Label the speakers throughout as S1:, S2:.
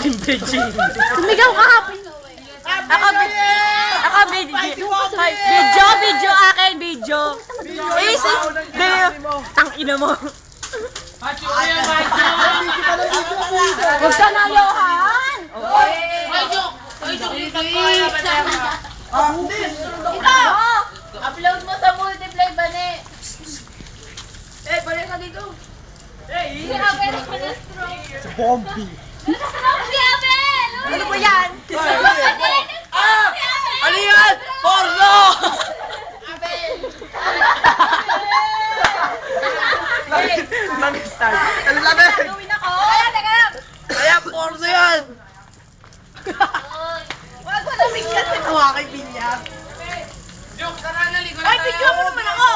S1: Team Beijing.
S2: Sumigaw ka hapon.
S1: Ako, video akin, video. Tang ina mo. Huwag ka na yohan.
S2: Upload mo sa multiply ba ne? Balik ka dito. Si Abel,
S1: Si Bombi.
S2: si Abel!
S1: Ano ba yan? Ano yan? Porno! Nang-start. Ano labi?
S2: Gawin ako! Teka lang!
S1: Kaya porno yan!
S2: Wag mo nabig kasi.
S1: Tawa kay Binyag.
S2: Ay, bigyan mo naman ako!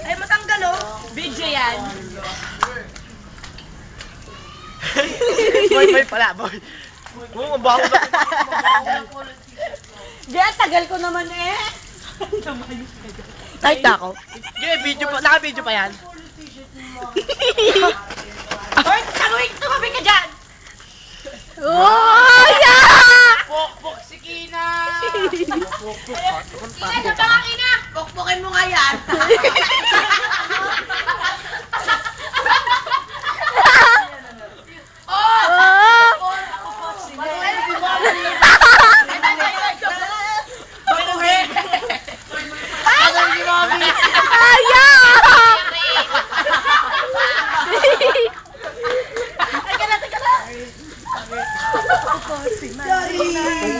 S2: Ay, matanggal oh!
S1: Video yan. Boy pala, boy. Oo, bago na.
S2: Diyan, tagal ko naman eh!
S1: Kahit na ako. Video pa, naka-video pa yan.
S2: Hoy, tumabi ka dyan!
S1: Oh, yeah! Pokpok si Kina!
S2: Ina, sa pangakina! Pokpokin mo nga yan!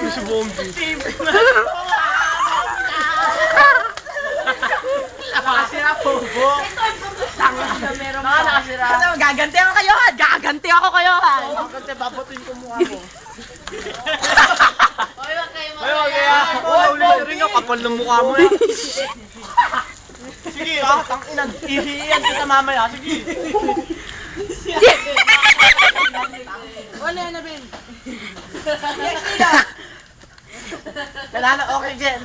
S1: Si Bombi. Nakasira po, Bo. Nakasira.
S2: Gaganti ako kayo! Gaganti ako kayo!
S1: Kasi babatin ko mukha mo.
S2: Hoy, wag kayo
S1: Ay, wag kaya. Uli rin ako, kapal ng mukha mo eh. Sige, tang-inan. Ihiyan kita mamaya. Sige.
S2: Wala na, Ben.
S1: Wala na oxygen.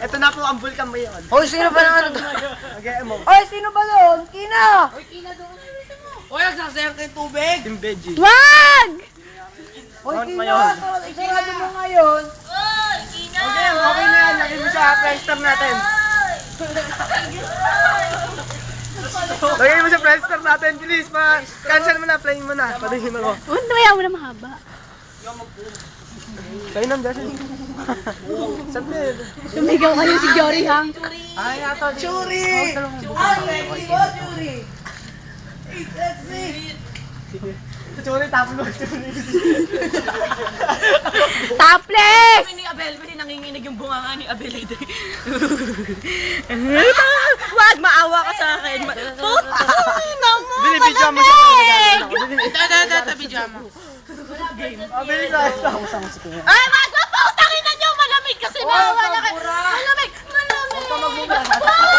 S1: Ito na po ang vulkan mo yun.
S3: Hoy, sino ba naman ito?
S1: Mag-e mo.
S3: Hoy, sino ba doon? Kina!
S1: Hoy, nagsasayang kayo tubig. Team Veggie.
S3: Wag! Hoy,
S1: Count mo
S3: Kina!
S1: yun.
S3: Isarado mo ngayon.
S1: Okay, okay na yan. Lagay mo sa Friendster natin. Lagay mo sa Friendster natin. Bilis, cancel mo na. Play mo na. Patayin mo.
S2: Huwag na kaya mo na mahaba.
S1: Kayo nang gasin. Sabi.
S2: Sumigaw kayo si Jory Hang.
S1: Ay, ato. Churi! Churi, tapos mo. Churi.
S2: Topless!
S1: Ni Abel, kasi nanginginig yung bunganga ni Abel.
S2: Wag, maawa ka sa akin. Puta!
S1: Bili, video mo siya.
S2: Dada, pijama.
S1: Abel, sa
S2: Ay, wag! Wag! Pautangin na niyo! Malamig kasi! Malamig! Malamig!
S1: Huwag ka magmumura.